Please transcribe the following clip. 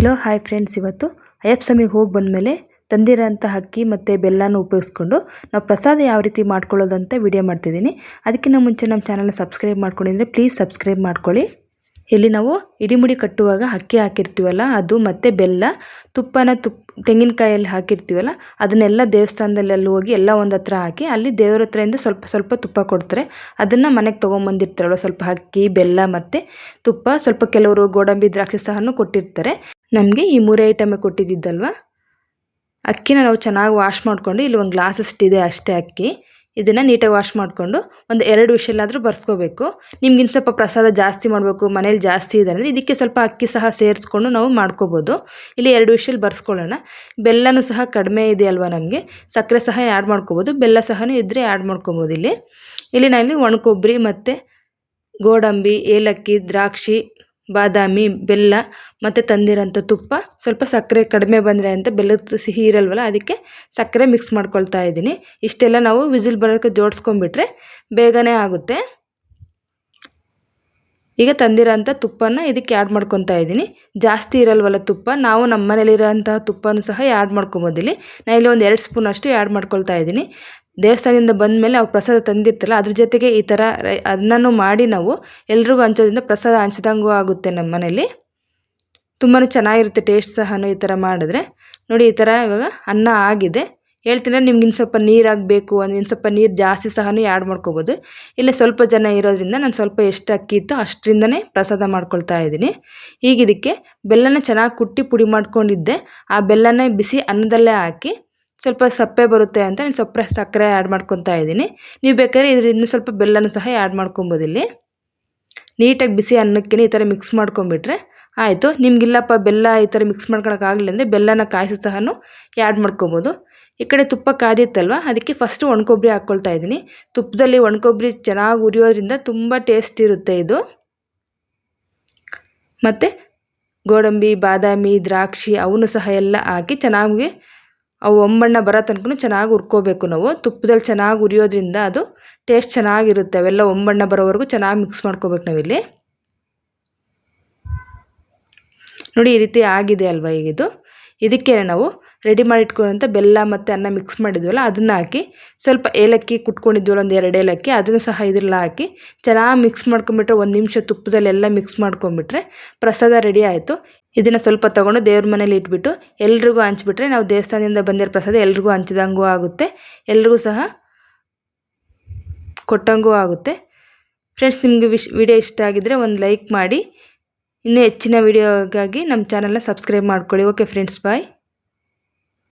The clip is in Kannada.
ಹಲೋ ಹಾಯ್ ಫ್ರೆಂಡ್ಸ್, ಇವತ್ತು ಅಯ್ಯಪ್ಪ ಸ್ವಾಮಿಗೆ ಹೋಗಿ ಬಂದಮೇಲೆ ತಂದಿರೋಂಥ ಅಕ್ಕಿ ಮತ್ತು ಬೆಲ್ಲನ ಉಪಯೋಗಿಸ್ಕೊಂಡು ನಾವು ಪ್ರಸಾದ ಯಾವ ರೀತಿ ಮಾಡ್ಕೊಳ್ಳೋದಂತ ವಿಡಿಯೋ ಮಾಡ್ತಿದ್ದೀನಿ. ಅದಕ್ಕಿಂತ ಮುಂಚೆ ನಮ್ಮ ಚಾನಲ್ನ ಸಬ್ಸ್ಕ್ರೈಬ್ ಮಾಡ್ಕೊಂಡಿದ್ರೆ ಪ್ಲೀಸ್ ಸಬ್ಸ್ಕ್ರೈಬ್ ಮಾಡ್ಕೊಳ್ಳಿ. ಇಲ್ಲಿ ನಾವು ಇಡಿಮುಡಿ ಕಟ್ಟುವಾಗ ಅಕ್ಕಿ ಹಾಕಿರ್ತೀವಲ್ಲ ಅದು ಮತ್ತು ಬೆಲ್ಲ, ತೆಂಗಿನಕಾಯಲ್ಲಿ ಹಾಕಿರ್ತೀವಲ್ಲ ಅದನ್ನೆಲ್ಲ ದೇವಸ್ಥಾನದಲ್ಲಿ ಹೋಗಿ ಎಲ್ಲ ಒಂದು ಹತ್ರ ಹಾಕಿ ಅಲ್ಲಿ ದೇವ್ರ ಹತ್ರದಿಂದ ಸ್ವಲ್ಪ ಸ್ವಲ್ಪ ತುಪ್ಪ ಕೊಡ್ತಾರೆ. ಅದನ್ನು ಮನೆಗೆ ತೊಗೊಂಬಂದಿರ್ತಾರಲ್ಲ, ಸ್ವಲ್ಪ ಅಕ್ಕಿ ಬೆಲ್ಲ ಮತ್ತು ತುಪ್ಪ, ಸ್ವಲ್ಪ ಕೆಲವರು ಗೋಡಂಬಿ ದ್ರಾಕ್ಷಿ ಸಹನೂ ಕೊಟ್ಟಿರ್ತಾರೆ. ನಮಗೆ ಈ 3 ಐಟಮೇ ಕೊಟ್ಟಿದ್ದಲ್ವ. ಅಕ್ಕಿನ ನಾವು ಚೆನ್ನಾಗಿ ವಾಶ್ ಮಾಡಿಕೊಂಡು, ಇಲ್ಲಿ ಒಂದು ಗ್ಲಾಸ್ ಅಷ್ಟಿದೆ ಅಷ್ಟೇ ಅಕ್ಕಿ. ಇದನ್ನು ನೀಟಾಗಿ ವಾಶ್ ಮಾಡಿಕೊಂಡು ಒಂದು 2 ವಿಷಲಾದರೂ ಬರ್ಸ್ಕೋಬೇಕು. ನಿಮ್ಗೆ ಇನ್ನು ಸ್ವಲ್ಪ ಪ್ರಸಾದ ಜಾಸ್ತಿ ಮಾಡಬೇಕು, ಮನೇಲಿ ಜಾಸ್ತಿ ಇದೆ ಅಂದರೆ ಇದಕ್ಕೆ ಸ್ವಲ್ಪ ಅಕ್ಕಿ ಸಹ ಸೇರಿಸ್ಕೊಂಡು ನಾವು ಮಾಡ್ಕೋಬೋದು. ಇಲ್ಲಿ 2 ವಿಷಲ್ ಬರ್ಸ್ಕೊಳ್ಳೋಣ. ಬೆಲ್ಲನೂ ಸಹ ಕಡಿಮೆ ಇದೆ ಅಲ್ವಾ, ನಮಗೆ ಸಕ್ಕರೆ ಸಹ ಆ್ಯಡ್ ಮಾಡ್ಕೋಬೋದು, ಬೆಲ್ಲ ಸಹ ಇದ್ದರೆ ಆ್ಯಡ್ ಮಾಡ್ಕೋಬೋದು. ಇಲ್ಲಿ ನಾನಿಲ್ಲಿ ಒಣ ಕೊಬ್ಬರಿ ಮತ್ತು ಗೋಡಂಬಿ, ಏಲಕ್ಕಿ, ದ್ರಾಕ್ಷಿ, ಬಾದಾಮಿ, ಬೆಲ್ಲ ಮತ್ತು ತಂದಿರೋಂಥ ತುಪ್ಪ, ಸ್ವಲ್ಪ ಸಕ್ಕರೆ ಕಡಿಮೆ ಬಂದರೆ ಅಂತ, ಬೆಲ್ಲದ ಸಿಹಿ ಇರಲ್ವಲ್ಲ ಅದಕ್ಕೆ ಸಕ್ಕರೆ ಮಿಕ್ಸ್ ಮಾಡ್ಕೊಳ್ತಾ ಇದ್ದೀನಿ. ಇಷ್ಟೆಲ್ಲ ನಾವು ವಿಸಿಲ್ ಬರೋಕ್ಕೆ ಜೋಡಿಸ್ಕೊಂಡ್ಬಿಟ್ರೆ ಬೇಗನೆ ಆಗುತ್ತೆ. ಈಗ ತಂದಿರೋಂಥ ತುಪ್ಪನ ಇದಕ್ಕೆ ಆ್ಯಡ್ ಮಾಡ್ಕೊತಾ ಇದ್ದೀನಿ. ಜಾಸ್ತಿ ಇರಲ್ವಲ್ಲ ತುಪ್ಪ, ನಾವು ನಮ್ಮ ಮನೇಲಿರೋಂಥ ತುಪ್ಪನೂ ಸಹ ಆ್ಯಡ್ ಮಾಡ್ಕೊಬೋದು. ನಾನು ಇಲ್ಲಿ ಒಂದು 2 ಸ್ಪೂನ್ ಅಷ್ಟು ಆ್ಯಡ್ ಮಾಡ್ಕೊಳ್ತಾ ಇದ್ದೀನಿ. ದೇವಸ್ಥಾನದಿಂದ ಬಂದಮೇಲೆ ಅವ್ರು ಪ್ರಸಾದ ತಂದಿರ್ತಾರಲ್ಲ ಅದ್ರ ಜೊತೆಗೆ ಈ ಥರ ಅನ್ನನೂ ಮಾಡಿ ನಾವು ಎಲ್ರಿಗೂ ಹಂಚೋದ್ರಿಂದ ಪ್ರಸಾದ ಹಂಚ್ದಂಗೂ ಆಗುತ್ತೆ. ನಮ್ಮ ಮನೇಲಿ ತುಂಬಾ ಚೆನ್ನಾಗಿರುತ್ತೆ ಟೇಸ್ಟ್ ಸಹ ಈ ಥರ ಮಾಡಿದ್ರೆ. ನೋಡಿ, ಈ ಥರ ಇವಾಗ ಅನ್ನ ಆಗಿದೆ. ಹೇಳ್ತೀನಿ, ನಿಮ್ಗೆ ಇನ್ನು ಸ್ವಲ್ಪ ನೀರಾಗಬೇಕು ಅಂದರೆ ಇನ್ನು ಸ್ವಲ್ಪ ನೀರು ಜಾಸ್ತಿ ಸಹ ಆ್ಯಡ್ ಮಾಡ್ಕೋಬೋದು. ಇಲ್ಲಿ ಸ್ವಲ್ಪ ಜನ ಇರೋದ್ರಿಂದ ನಾನು ಸ್ವಲ್ಪ ಎಷ್ಟು ಅಕ್ಕಿ ಇತ್ತು ಅಷ್ಟರಿಂದನೇ ಪ್ರಸಾದ ಮಾಡ್ಕೊಳ್ತಾ ಇದ್ದೀನಿ. ಈಗ ಇದಕ್ಕೆ ಬೆಲ್ಲನ ಚೆನ್ನಾಗಿ ಕುಟ್ಟಿ ಪುಡಿ ಮಾಡ್ಕೊಂಡಿದ್ದೆ, ಆ ಬೆಲ್ಲನ ಬಿಸಿ ಅನ್ನದಲ್ಲೇ ಹಾಕಿ ಸ್ವಲ್ಪ ಸಪ್ಪೆ ಬರುತ್ತೆ ಅಂತ ನಾನು ಸ್ವಲ್ಪ ಸಕ್ಕರೆ ಆ್ಯಡ್ ಮಾಡ್ಕೊತಾ ಇದ್ದೀನಿ. ನೀವು ಬೇಕಾದ್ರೆ ಇದ್ರ ಇನ್ನೂ ಸ್ವಲ್ಪ ಬೆಲ್ಲನೂ ಸಹ ಆ್ಯಡ್ ಮಾಡ್ಕೊಬೋದು. ನೀಟಾಗಿ ಬಿಸಿ ಅನ್ನಕ್ಕೆ ಈ ಥರ ಮಿಕ್ಸ್ ಮಾಡ್ಕೊಂಬಿಟ್ರೆ ಆಯಿತು. ನಿಮಗಿಲ್ಲಪ್ಪ ಬೆಲ್ಲ ಈ ಥರ ಮಿಕ್ಸ್ ಮಾಡ್ಕೊಳಕ್ಕಾಗಲಿಲ್ಲ ಅಂದರೆ ಬೆಲ್ಲನ ಕಾಯಿಸಿ ಸಹ ಆ್ಯಡ್ ಮಾಡ್ಕೊಬೋದು. ಈ ಕಡೆ ತುಪ್ಪ ಕಾದಿತ್ತಲ್ವ, ಅದಕ್ಕೆ ಫಸ್ಟು ಒಣ ಕೊಬ್ಬರಿ ಹಾಕ್ಕೊಳ್ತಾ ಇದ್ದೀನಿ. ತುಪ್ಪದಲ್ಲಿ ಒಣ ಕೊಬ್ಬರಿ ಚೆನ್ನಾಗಿ ಉರಿಯೋದ್ರಿಂದ ತುಂಬ ಟೇಸ್ಟ್ ಇರುತ್ತೆ ಇದು. ಮತ್ತು ಗೋಡಂಬಿ, ಬಾದಾಮಿ, ದ್ರಾಕ್ಷಿ ಅವನು ಸಹ ಎಲ್ಲ ಹಾಕಿ ಚೆನ್ನಾಗಿ ಅವು ಒಂಬಣ್ಣ ಬರೋ ತನಕ ಚೆನ್ನಾಗಿ ಹುರ್ಕೋಬೇಕು. ನಾವು ತುಪ್ಪದಲ್ಲಿ ಚೆನ್ನಾಗಿ ಉರಿಯೋದ್ರಿಂದ ಅದು ಟೇಸ್ಟ್ ಚೆನ್ನಾಗಿರುತ್ತೆ. ಅವೆಲ್ಲ ಒಂಬಣ್ಣ ಬರೋವರೆಗೂ ಚೆನ್ನಾಗಿ ಮಿಕ್ಸ್ ಮಾಡ್ಕೋಬೇಕು ನಾವಿಲ್ಲಿ. ನೋಡಿ, ಈ ರೀತಿ ಆಗಿದೆ ಅಲ್ವಾ. ಈಗ ಇದಕ್ಕೆ ನಾವು ರೆಡಿ ಮಾಡಿ ಇಟ್ಕೊಳ್ಳೋಂಥ ಬೆಲ್ಲ ಮತ್ತು ಅನ್ನ ಮಿಕ್ಸ್ ಮಾಡಿದ್ವಲ್ಲ ಅದನ್ನು ಹಾಕಿ, ಸ್ವಲ್ಪ ಏಲಕ್ಕಿ ಕುಟ್ಕೊಂಡಿದ್ವಲ್ಲ ಒಂದು 2 ಏಲಕ್ಕಿ ಅದನ್ನು ಸಹ ಇದ್ರಲ್ಲಿ ಹಾಕಿ ಚೆನ್ನಾಗಿ ಮಿಕ್ಸ್ ಮಾಡ್ಕೊಂಬಿಟ್ರೆ 1 ನಿಮಿಷ ತುಪ್ಪದಲ್ಲೆಲ್ಲ ಮಿಕ್ಸ್ ಮಾಡ್ಕೊಂಬಿಟ್ರೆ ಪ್ರಸಾದ ರೆಡಿ ಆಯಿತು. ಇದನ್ನು ಸ್ವಲ್ಪ ತೊಗೊಂಡು ದೇವ್ರ ಮನೇಲಿ ಇಟ್ಬಿಟ್ಟು ಎಲ್ರಿಗೂ ಹಂಚ್ಬಿಟ್ರೆ ನಾವು ದೇವಸ್ಥಾನದಿಂದ ಬಂದಿರೋ ಪ್ರಸಾದ ಎಲ್ರಿಗೂ ಹಂಚಿದಂಗೂ ಆಗುತ್ತೆ, ಎಲ್ರಿಗೂ ಸಹ ಕೊಟ್ಟಂಗೂ ಆಗುತ್ತೆ. ಫ್ರೆಂಡ್ಸ್, ನಿಮಗೆ ವಿಡಿಯೋ ಇಷ್ಟ ಆಗಿದ್ದರೆ ಒಂದು ಲೈಕ್ ಮಾಡಿ. ಇನ್ನೂ ಹೆಚ್ಚಿನ ವಿಡಿಯೋಗಾಗಿ ನಮ್ಮ ಚಾನಲ್ನ ಸಬ್ಸ್ಕ್ರೈಬ್ ಮಾಡ್ಕೊಳ್ಳಿ. ಓಕೆ ಫ್ರೆಂಡ್ಸ್, ಬಾಯ್.